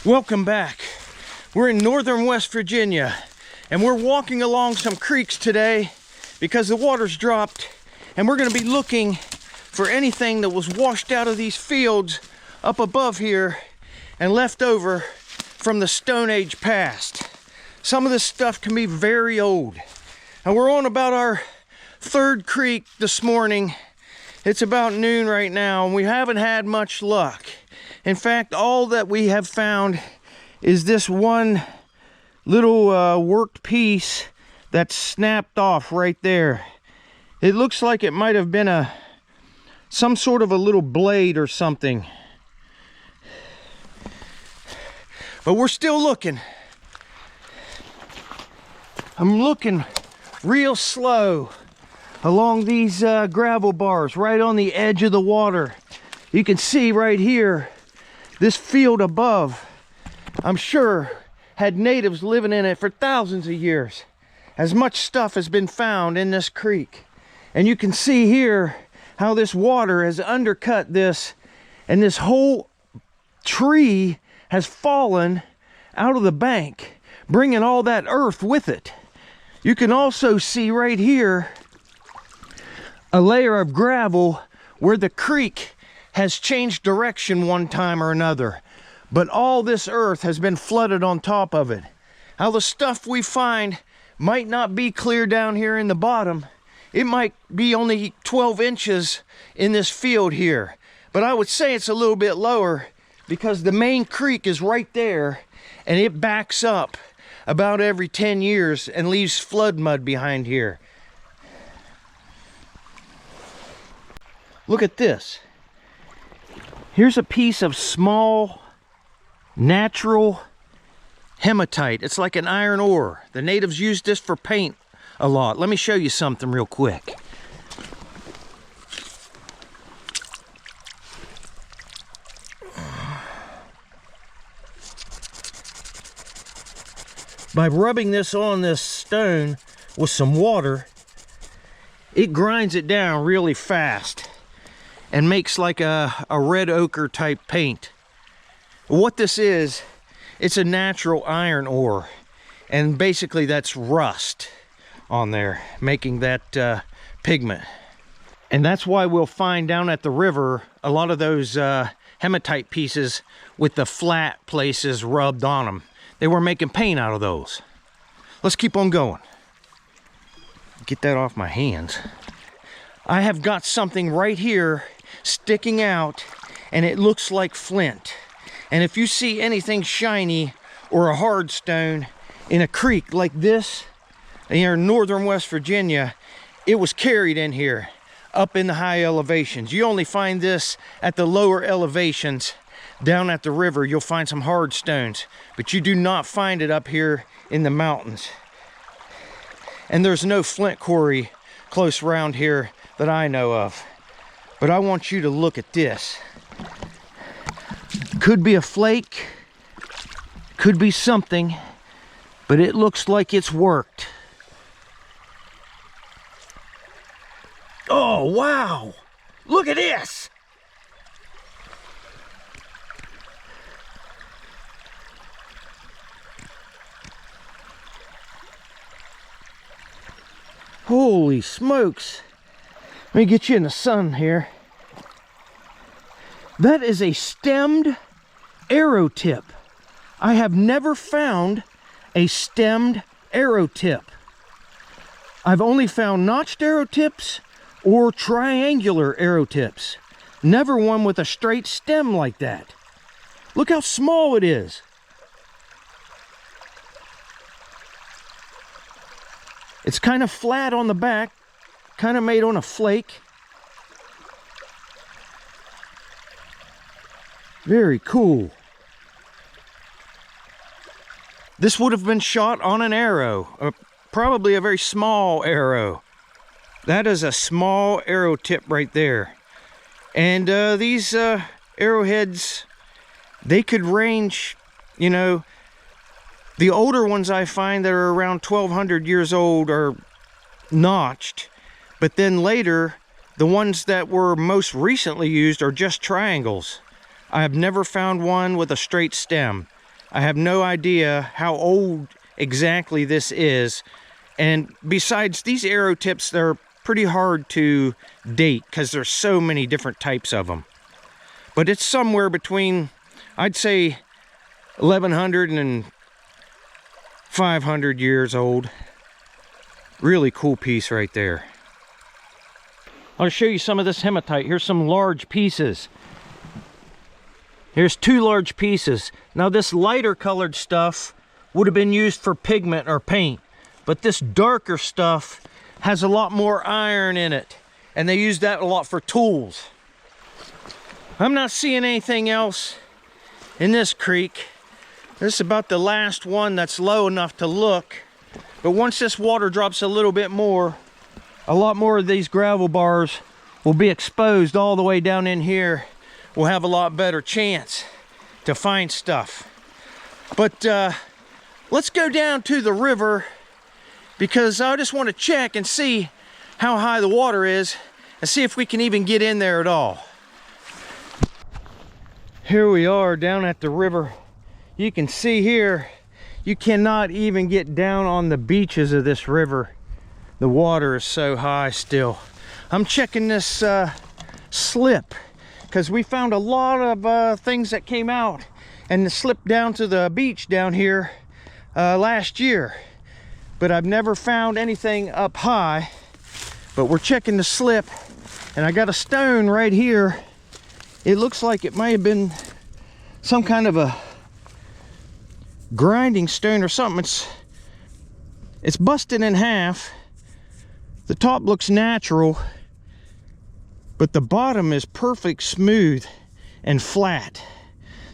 Welcome back. We're in northern West Virginia and we're walking along some creeks today because the water's dropped, and we're going to be looking for anything that was washed out of these fields up above here and left over from the Stone Age past. Some of this stuff can be very old. And we're on about our third creek this morning. It's about noon right now and we haven't had much luck. In fact, all that we have found is this one little worked piece that's snapped off right there. It looks like it might have been some sort of a little blade or something. But we're still looking. I'm looking real slow along these gravel bars right on the edge of the water. You can see right here, this field above, I'm sure, had natives living in it for thousands of years. As much stuff has been found in this creek. And you can see here how this water has undercut this, and this whole tree has fallen out of the bank, bringing all that earth with it. You can also see right here a layer of gravel where the creek has changed direction one time or another. But all this earth has been flooded on top of it. How the stuff we find might not be clear down here in the bottom. It might be only 12 inches in this field here. But I would say it's a little bit lower because the main creek is right there and it backs up about every 10 years and leaves flood mud behind here. Look at this. Here's a piece of small natural hematite. It's like an iron ore. The natives used this for paint a lot. Let me show you something real quick. By rubbing this on this stone with some water, it grinds it down really fast and makes like a red ochre type paint. What this is, it's a natural iron ore, and basically that's rust on there, making that pigment. And that's why we'll find down at the river a lot of those hematite pieces with the flat places rubbed on them. They were making paint out of those. Let's keep on going. Get that off my hands. I have got something right here sticking out, and it looks like flint. And if you see anything shiny or a hard stone in a creek like this in northern West Virginia, it was carried in here up in the high elevations. You only find this at the lower elevations. Down at the river you'll find some hard stones, but you do not find it up here in the mountains. And there's no flint quarry close around here that I know of. But I want you to look at this. Could be a flake, could be something, but it looks like it's worked. Oh, wow! Look at this! Holy smokes! Let me get you in the sun here. That is a stemmed arrow tip. I have never found a stemmed arrow tip. I've only found notched arrow tips or triangular arrow tips. Never one with a straight stem like that. Look how small it is. It's kind of flat on the back, kind of made on a flake. Very cool. This would have been shot on an arrow, probably a very small arrow. That is a small arrow tip right there. And these arrowheads, they could range, you know, the older ones I find that are around 1,200 years old are notched. But then later, the ones that were most recently used are just triangles. I have never found one with a straight stem. I have no idea how old exactly this is. And besides, these arrow tips, they're pretty hard to date because there's so many different types of them. But it's somewhere between, I'd say, 1100 and 500 years old. Really cool piece right there. I'll show you some of this hematite. Here's some large pieces. Here's 2 large pieces. Now this lighter colored stuff would have been used for pigment or paint, but this darker stuff has a lot more iron in it, and they use that a lot for tools. I'm not seeing anything else in this creek. This is about the last one that's low enough to look, but once this water drops a little bit more, a lot more of these gravel bars will be exposed all the way down in here. We'll have a lot better chance to find stuff. But let's go down to the river, because I just want to check and see how high the water is and see if we can even get in there at all. Here we are down at the river. You can see here, you cannot even get down on the beaches of this river. The water is so high still. I'm checking this slip, because we found a lot of things that came out and slipped down to the beach down here last year. But I've never found anything up high. But we're checking the slip, and I got a stone right here. It looks like it might have been some kind of a grinding stone or something. It's busted in half. The top looks natural, but the bottom is perfect smooth and flat.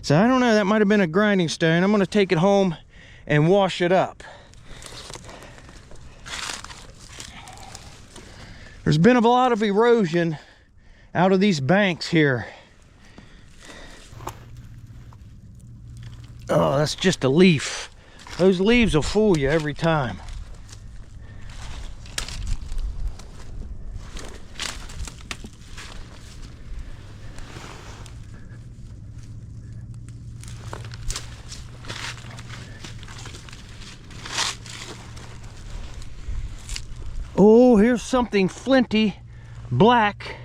So I don't know, that might have been a grinding stone. I'm going to take it home and wash it up. There's been a lot of erosion out of these banks here. Oh, that's just a leaf. Those leaves will fool you every time. Oh, here's something flinty, black.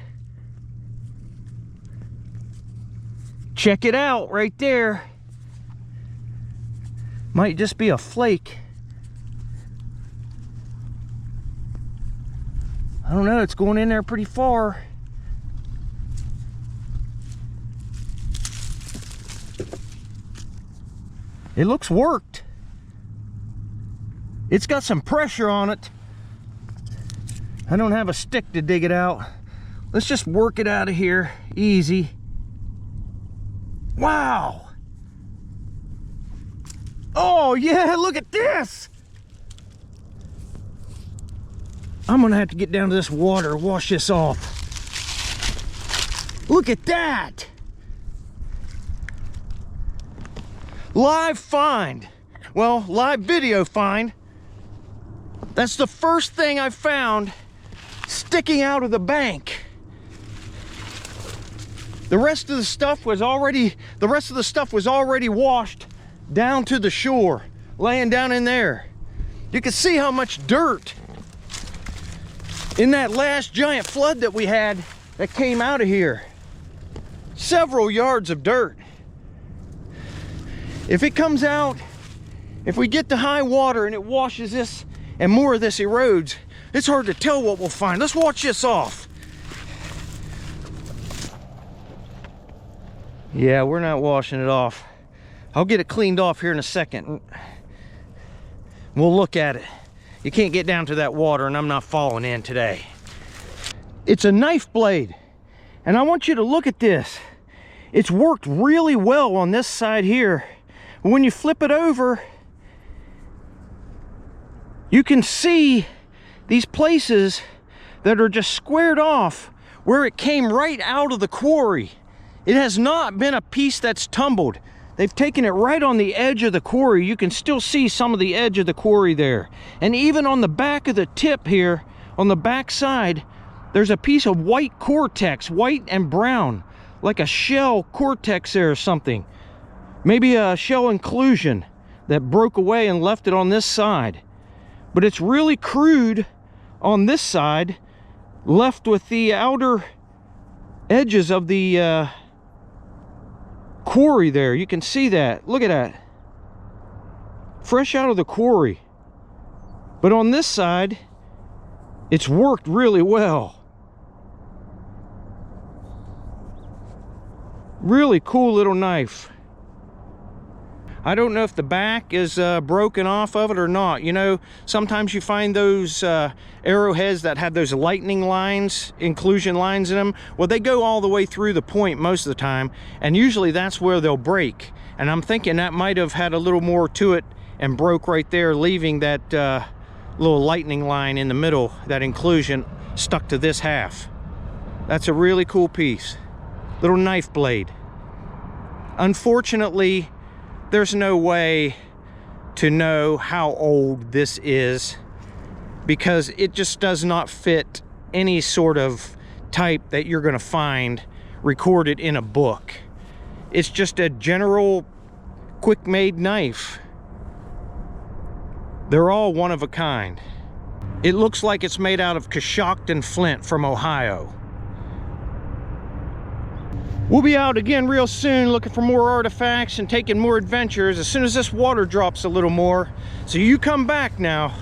Check it out right there. Might just be a flake. I don't know, it's going in there pretty far. It looks worked. It's got some pressure on it. I don't have a stick to dig it out. Let's just work it out of here, easy. Wow. Oh yeah, look at this. I'm gonna have to get down to this water, wash this off. Look at that. Live find. Well, live video find. That's the first thing I found sticking out of the bank. The rest of the stuff was already washed down to the shore, laying down in there. You can see how much dirt in that last giant flood that we had that came out of here. Several yards of dirt. If it comes out, if we get to high water and it washes this and more of this erodes, it's hard to tell what we'll find. Let's watch this off. Yeah, we're not washing it off. I'll get it cleaned off here in a second. We'll look at it. You can't get down to that water, and I'm not falling in today. It's a knife blade, and I want you to look at this. It's worked really well on this side here. When you flip it over, you can see these places that are just squared off where it came right out of the quarry. It has not been a piece that's tumbled. They've taken it right on the edge of the quarry. You can still see some of the edge of the quarry there. And even on the back of the tip here, on the back side, there's a piece of white cortex, white and brown, like a shell cortex there or something. Maybe a shell inclusion that broke away and left it on this side. But it's really crude on this side, left with the outer edges of the quarry there. You can see that. Look at that. Fresh out of the quarry. But on this side, it's worked really well. Really cool little knife. I don't know if the back is broken off of it or not. You know, sometimes you find those arrowheads that have those lightning lines, inclusion lines in them. Well, they go all the way through the point most of the time, and usually that's where they'll break. And I'm thinking that might have had a little more to it and broke right there, leaving that little lightning line in the middle, that inclusion stuck to this half. That's a really cool piece. Little knife blade. Unfortunately, there's no way to know how old this is because it just does not fit any sort of type that you're going to find recorded in a book. It's just a general quick-made knife. They're all one of a kind. It looks like it's made out of Coshocton flint from Ohio. We'll be out again real soon looking for more artifacts and taking more adventures as soon as this water drops a little more. So you come back now.